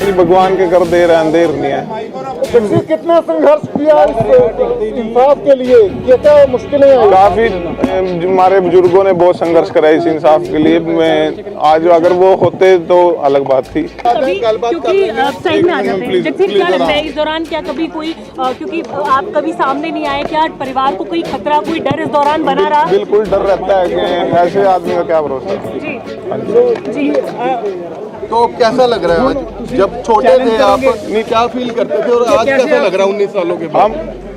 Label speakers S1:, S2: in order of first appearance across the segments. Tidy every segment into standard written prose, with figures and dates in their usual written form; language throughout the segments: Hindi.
S1: श्री भगवान के कर दे रहे, अंधेर नहीं है।
S2: कितना संघर्ष किया इस इंसाफ के लिए, क्या मुश्किलें आई?
S1: काफी हमारे बुजुर्गों ने बहुत संघर्ष करा इस इंसाफ के लिए। मैं आज अगर वो होते तो अलग बात थी।
S3: क्योंकि साइड में आ जाते हैं, जैसे क्या लगता है इस दौरान, क्या कभी कोई क्योंकि आप कभी सामने नहीं आए, क्या परिवार को कोई खतरा, कोई डर इस दौरान बना रहा?
S1: बिल्कुल डर रहता है कि ऐसे आदमी का क्या भरोसा।
S3: जी।
S4: तो कैसा लग रहा है आज, जब छोटे थे आप क्या फील करते थे और आज कैसा लग रहा है 19 सालों के बाद?
S1: हम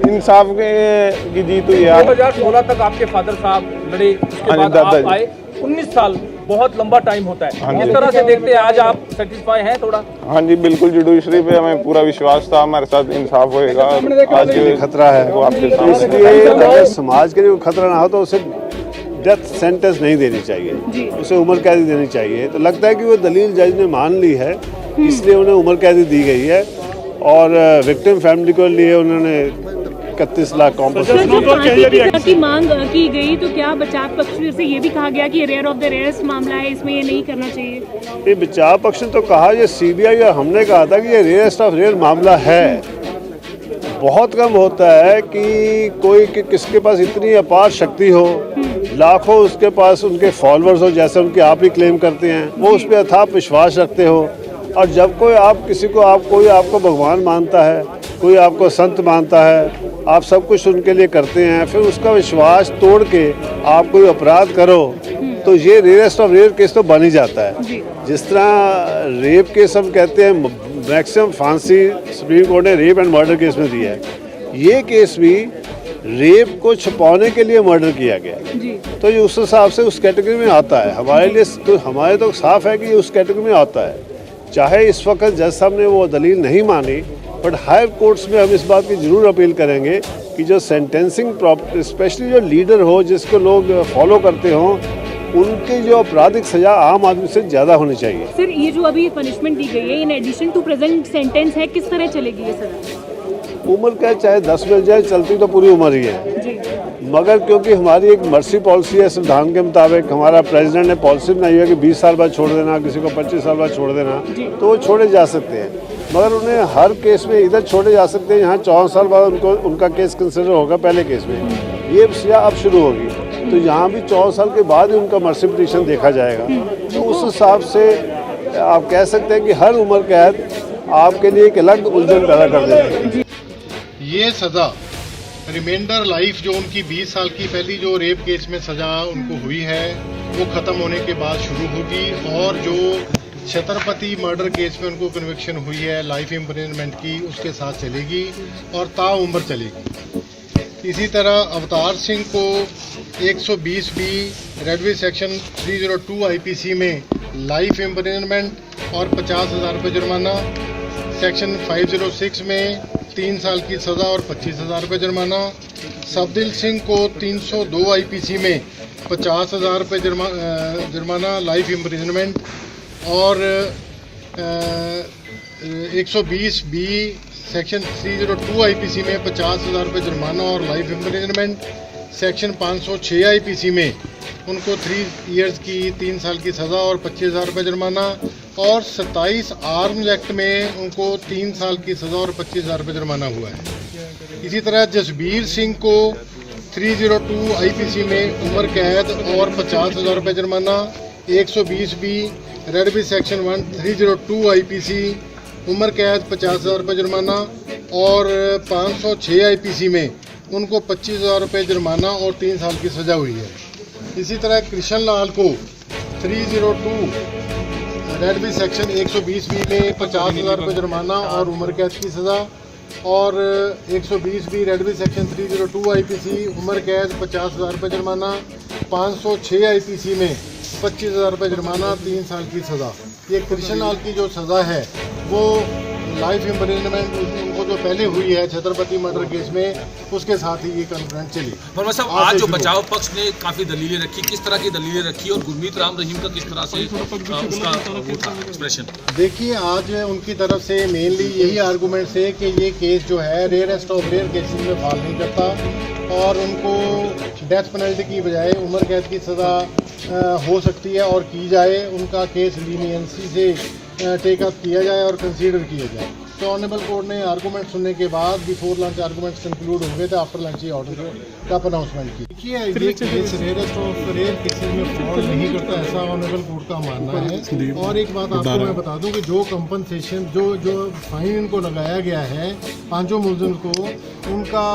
S1: इंसाफ की जीत हुई है।
S5: 2016 तक आपके फादर साहब लड़े, उसके बाद आप आए। 19 साल बहुत लंबा टाइम होता है। इस तरह से देखते हैं आज आप सेटिस्फाई हैं थोड़ा?
S1: हाँ जी बिल्कुल, जुडिशरी पे हमें पूरा विश्वास था, हमारे साथ इंसाफ होएगा। आज
S6: खतरा है
S1: वो आपके सामने।
S6: इसलिए अगर समाज के लिए खतरा ना हो तो उसे डेथ सेंटेंस नहीं देनी चाहिए, उसे उम्र कैदी देनी चाहिए। तो लगता है कि वो दलील जज ने मान ली है, इसलिए उन्हें उम्र कैदी दी गई है। और विक्टिम फैमिली को लिए उन्होंने 31 लाख कॉम्पनसेशन
S3: की मांग की गई, तो क्या बचाव पक्ष से ये भी कहा गया कि रेयर ऑफ द रेयरस्ट मामला है, इसमें ये नहीं करना चाहिए?
S6: ये बचाव पक्ष ने तो कहा, ये सीबीआई और हमने कहा था कि ये रेयरेस्ट ऑफ रेयर मामला है। बहुत कम होता है कि कोई किसके पास इतनी अपार शक्ति हो, लाखों उसके पास उनके फॉलोअर्स हो, जैसे उनके आप ही क्लेम करते हैं, वो उस पर अथाप विश्वास रखते हो। और जब कोई आप किसी को कोई आपको भगवान मानता है, कोई आपको संत मानता है, आप सब कुछ उनके लिए करते हैं, फिर उसका विश्वास तोड़ के आप कोई अपराध करो तो ये रेयरेस्ट ऑफ रेयर केस तो बन ही जाता है। जिस तरह रेप केस हम कहते हैं मैक्सिमम फांसी सुप्रीम कोर्ट ने रेप एंड मर्डर केस में दिया है, ये केस भी रेप को छुपाने के लिए मर्डर किया गया, तो ये उस हिसाब से उस कैटेगरी में आता है। हमारे लिए तो हमारे तो साफ है कि ये उस कैटेगरी में आता है। चाहे इस वक्त जज साहब ने वो दलील नहीं मानी, बट हायर कोर्ट्स में हम इस बात की जरूर अपील करेंगे कि जो सेंटेंसिंग स्पेशली जो लीडर हो, जिसको लोग फॉलो करते हों, उनकी जो आपराधिक सजा आम आदमी से ज़्यादा होनी चाहिए।
S3: सर, ये जो अभी पनिशमेंट दी गई है in addition to present sentence है, किस तरह चलेगी ये सजा?
S6: उम्र क्या, चाहे 10 मिल जाए, चलती तो पूरी उम्र ही है
S3: जी।
S6: मगर क्योंकि हमारी एक मर्सी पॉलिसी है, संविधान के मुताबिक हमारा प्रेसिडेंट ने पॉलिसी बनाई है कि 20 साल बाद छोड़ देना, किसी को 25 साल बाद छोड़ देना, तो वो छोड़े जा सकते हैं। मगर उन्हें हर केस में इधर छोड़े जा सकते हैं, यहाँ 14 साल बाद उनका केस कंसिडर होगा पहले केस में। ये सजा अब शुरू होगी, तो यहाँ भी 14 साल के बाद ही उनका मर्सी पिटीशन देखा जाएगा। तो उस हिसाब से आप कह सकते हैं कि हर उम्र कैद आपके लिए एक अलग उलझन पैदा कर देगी।
S4: ये सज़ा रिमाइंडर लाइफ जो उनकी 20 साल की पहली जो रेप केस में सज़ा उनको हुई है वो ख़त्म होने के बाद शुरू होगी, और जो छत्रपति मर्डर केस में उनको कन्विक्शन हुई है लाइफ इम्प्रिजनमेंट की, उसके साथ चलेगी और ताउम्र चलेगी। इसी तरह अवतार सिंह को 120B रेडवी सेक्शन 302 IPC में लाइफ इम्प्रिजनमेंट और 50,000 रुपये जुर्माना, सेक्शन 506 में 3 साल की सज़ा और 25,000 रुपये जुर्माना। सफदिल सिंह को 302 IPC में 50,000 रुपये जुर्माना लाइफ इम्प्रिजनमेंट और 120B सेक्शन 302 IPC में 50,000 रुपये जुर्माना और लाइफ इम्प्रिजनमेंट। सेक्शन 506 IPC में उनको 3 इयर्स की 3 साल की सज़ा और 25,000 रुपये जुर्माना, और 27 आर्म्स एक्ट में उनको 3 साल की सज़ा और 25,000 रुपये जुर्माना हुआ है। इसी तरह जसबीर सिंह को 302 IPC में उम्र कैद और 50,000 रुपये जुर्माना, 120B रेडवी सेक्शन 302 IPC उम्र कैद 50,000 रुपये जुर्माना, और 506 IPC में उनको 25,000 रुपये जुर्माना और 3 साल की सज़ा हुई है। इसी तरह कृष्ण लाल को 302 रेडवी सेक्शन 120B में 50,000 रुपये जुर्माना और उम्र कैद की सज़ा, और 120B रेडवी सेक्शन 302 IPC उम्र कैद 50,000 रुपये जुर्माना, 506 IPC में 25,000 रुपये जुर्माना, 3 साल की सज़ा। ये कृष्ण लाल की जो सज़ा है वो लाइफ इम्प्रिजनमेंट उनको जो पहले हुई है छत्रपति मर्डर केस में, उसके साथ ही ये कन्फ्रेंस चली।
S5: वर्मा साहब, आज जो बचाव पक्ष ने काफ़ी दलीलें रखी, किस तरह की दलीलें रखी और गुरमीत राम रहीम का किस तरह से उसका एक्सप्रेशन?
S4: देखिए, आज उनकी तरफ से मेनली यही आर्गूमेंट्स है कि ये केस जो है रेयरेस्ट ऑफ रेयर केसेस में फॉल नहीं करता, और उनको डेथ पेनल्टी की बजाय उम्र कैद की सज़ा हो सकती है और की जाए। उनका केस लीनियंसी से टेक अप किया जाए और कंसीडर किया जाए। तो ऑनरेबल कोर्ट ने आर्गूमेंट सुनने के बाद बिफोर लंच आर्गूमेंट्स कंक्लूड होंगे तो आफ्टर लंच ये ऑर्डर का अनाउंसमेंट की। देखिए ये case rarest of rare cases में फॉल नहीं करता, ऐसा ऑनरेबल कोर्ट का मानना है। और एक बात आपको मैं बता दूं कि जो कंपनसेशन जो फाइन इनको लगाया गया है पांचों मुलजिम को, उनका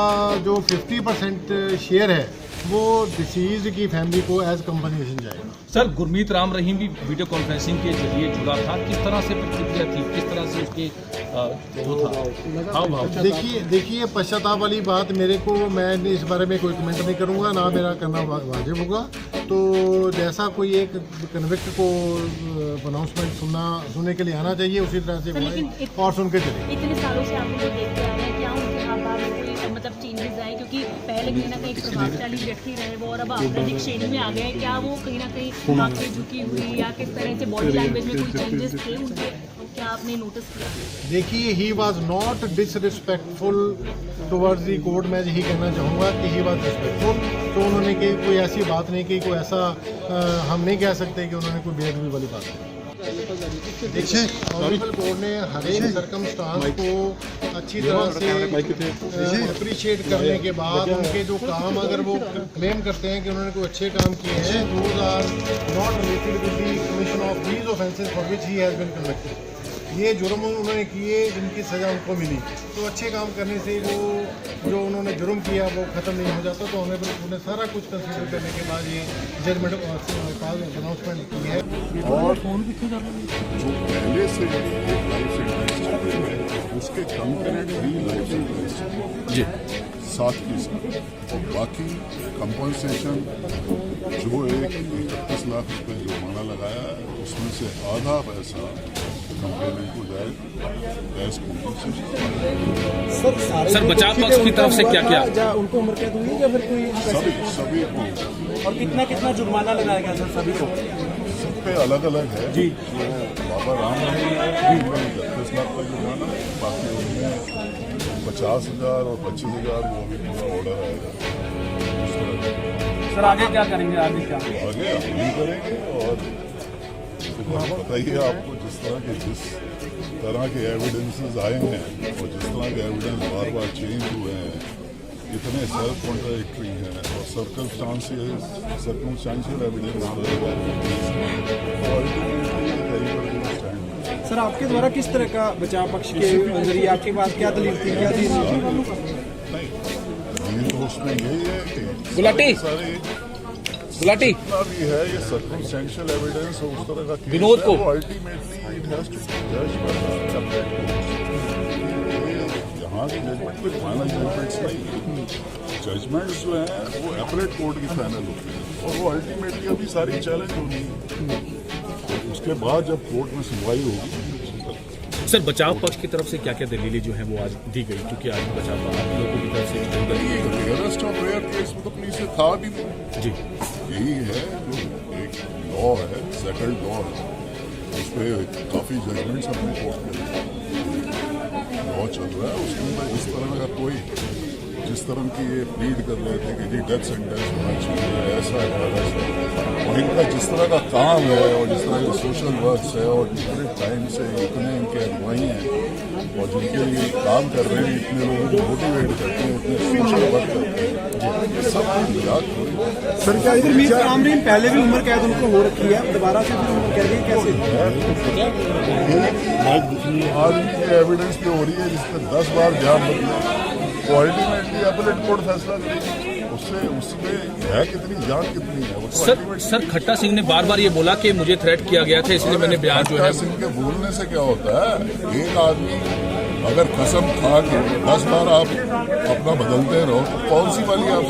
S4: जो 50% शेयर है वो डिसीज की फैमिली को एज कंपनसेशन जाएगा।
S5: सर गुरमीत राम रहीम भी वीडियो कॉन्फ्रेंसिंग के जरिए जुड़ा था, किस तरह से प्रतिक्रिया थी, किस तरह से उसके वो था हाव भाव?
S4: देखिए पश्चाताप वाली बात मेरे को, मैं इस बारे में कोई कमेंट नहीं करूंगा, ना मेरा करना वाजिब होगा। तो जैसा कोई एक कन्विक्ट को अनाउंसमेंट सुनने के लिए आना चाहिए उसी तरह से वो और सुन के चले।
S3: इतने सालों से आप लोग देखते आ रहे हैं, क्या उनके हाव में कोई मतलब चेंजेस आए? क्योंकि पहले कहीं ना कहीं प्रभावशाली व्यक्ति रहे वो और अब आपराधिक श्रेणी में आ गए, क्या वो कहीं ना कहीं आंखें झुकी हुई या किस तरह से बॉडी लैंग्वेज में कोई चेंजेस थे उनके, क्या आपने नोटिस किया?
S4: देखिए he was not disrespectful towards the court, मैं यही कहना चाहूँगा कि ही वॉज रिस्पेक्टफुल। तो उन्होंने कोई ऐसी बात नहीं की, कोई ऐसा हम नहीं कह सकते कि उन्होंने कोई बेअदबी वाली बात की। देखिए ऑनरेबल कोर्ट ने हर एक सर्कमस्टांस को अच्छी तरह से अप्रिशिएट करने के बाद उनके जो काम अगर वो क्लेम करते हैं कि उन्होंने कोई अच्छे काम किए हैं, those are not related with the commission of these offences for which he has been convicted. ये जुर्म उन्होंने किए जिनकी सज़ा उनको मिली, तो अच्छे काम करने से वो जो उन्होंने जुर्म किया वो ख़त्म नहीं हो जाता। तो ऑनरेबल कोर्ट ने सारा कुछ कंसीडर करने के बाद ये जजमेंट अनाउंसमेंट की है।
S7: और जो पहले से एक लाइफ सेंटेंस है उसके कंकरेंट भी लाइफ सेंटेंस जी 7% और बाकी कंपनसेशन जो 31 लाख रुपए जुर्माना लगाया है उसमें से आधा पैसा कंपनी को जाए एज कंपनसेशन।
S5: सर बचाव पक्ष की तरफ से क्या क्या
S2: उनको उम्र कैद हुई या फिर कोई
S7: सभी को
S2: और कितना जुर्माना लगाया गया सर सभी को?
S7: सब पे अलग अलग है जी। बाबा राम रहीम 31 लाख का जुर्माना, बाकी उनमें 50,000 और 25,000 वो भी पूरा ऑर्डर आएगा।
S5: सर आगे क्या करेंगे? आगे
S7: हम ही करेंगे। और बताइए आपको जिस तरह के एविडेंसेस आए हैं और जिस तरह के एविडेंस बार बार चेंज हुए हैं, इतने सेल्फ कॉन्ट्राडिक्टरी हैं और सर्कमस्टांशियल एविडेंस।
S2: सर आपके द्वारा किस तरह का बचाव पक्ष के जरिए आपके पास क्या दलील थी, क्या थी?
S7: नहीं तो उसमें यही है कि
S5: गुलाटी
S7: भी है ये सर्कमस्टेंशियल एविडेंस और उस तरह का
S5: विनोद को
S7: अल्टीमेटली इट हैज टू जज बाय यहाँ की जजमेंट कोई फाइनल जजमेंट्स नहीं, जजमेंट्स जो हैं वो अपीलेट कोर्ट की फाइनल होती है और वो अल्टीमेटली अभी सारी चैलेंज होगी। तो उसके बाद जब कोर्ट में सुनवाई होगी।
S5: सर बचाव पक्ष की तरफ से क्या क्या दलीलें जो हैं वो आज दी गई, क्योंकि आज बचाव आप लोगों की तरफ से
S7: रेयरेस्ट ऑफ रेयर केस में तो पुलिस से था भी नहीं जी। यही है जो एक लॉ है, सेटल्ड लॉ है, उस पर काफ़ी जजमेंट्स अपने कोर्ट में लॉ चल रहा है। उसके अंदर इस तरह का कोई जिस तरह की ये प्लीड कर रहे थे कि जी डेथ सेंटेंस होना चाहिए, ऐसा है वैसा, और इनका जिस तरह का काम है और जिस तरह के सोशल वर्क्स है और डिफरेंट टाइम से इतने इनके अगुवाई हैं और जिनके लिए काम कर रहे हैं, इतने लोगों को मोटिवेट करते हैं, इतने सोशल वर्क करते हैं, सब याद करें।
S2: सर क्या गुरमीत राम रहीम पहले भी उम्र कैद उनको हो रखी है, दोबारा से फिर उम्र कैद कैसे?
S7: आज की एविडेंस पे हो रही है जिसमें 10 बार ध्यान बदले तो अल्टीमेटली अपीलेट कोर्ट फैसला करेगी। उसमें है कितनी जान कितनी है वो तो
S5: सर खट्टा सिंह ने बार बार ये बोला कि मुझे थ्रेट किया गया था, इसलिए मैंने बयान जो है।
S7: खट्टा सिंह के बोलने से क्या होता है? एक आदमी अगर कसम खा के 10 बार आप अपना बदलते रहो तो कौन सी वाली आप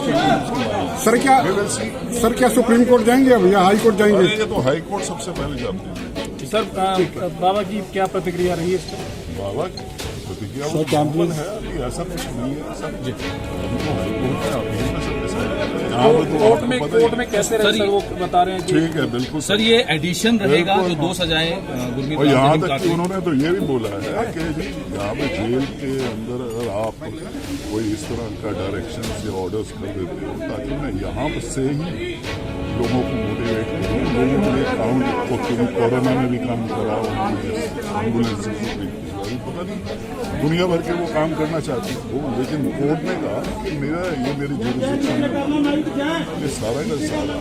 S2: सर क्या सुप्रीम कोर्ट जाएंगे अब या हाई कोर्ट जाएंगे?
S7: ये तो हाई कोर्ट सबसे पहले जाते हैं।
S2: सर बाबा की क्या प्रतिक्रिया रही है इस पर?
S7: बाबा की प्रतिक्रिया वो है, अभी ऐसा कुछ नहीं है। सब हाई कोर्ट है, अभी सब यहाँ पे तो
S5: कोर्ट
S7: आपको पता
S5: कोर्ट
S7: ही
S5: में कैसे रहे सर, वो बता रहे हैं कि
S7: ठीक है, बिल्कुल
S8: सर ये एडिशन रहेगा जो 2 सजाएं गुरमीत
S7: और यहाँ
S8: राम
S7: तक
S8: जी
S7: कि
S8: ने
S7: उन्होंने तो ये भी बोला है कि जी यहाँ पे जेल के अंदर अगर आप कोई इस तरह का डायरेक्शन से ऑर्डर्स कर देते हो ताकि मैं यहाँ से ही लोगों को मोटिवेट करूँ, लोगों के लिए काम, कोरोना में भी काम करा, एम्बुलेंस पता नहीं दुनिया भर के वो काम करना चाहते हो, लेकिन कोर्ट ने कहा कि मेरी जुरिस्डिक्शन ये सारा का सारा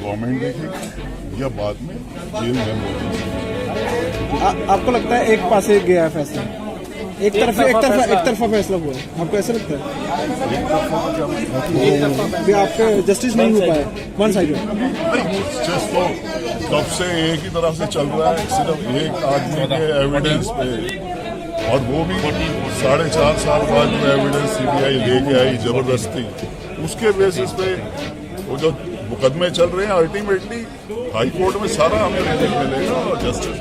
S7: गवर्नमेंट देखेगी या बाद में जेल में
S2: आपको लगता है एक पास एक गया है फैसला, एक तरफा फैसला हुआ है, आपको ऐसा लगता है कि आपका जस्टिस नहीं हो पाया, वन साइडेड?
S7: जस्ट तो कब से एक ही तरफ से चल रहा है, सिर्फ एक आदमी के एविडेंस पे, और वो भी 4.5 साल बाद जो एविडेंस सीबीआई लेके आई जबरदस्ती, उसके बेसिस पे वो जो मुकदमे चल रहे हैं अल्टीमेटली हाई कोर्ट में सारा हमें मिलेगा और जस्टिस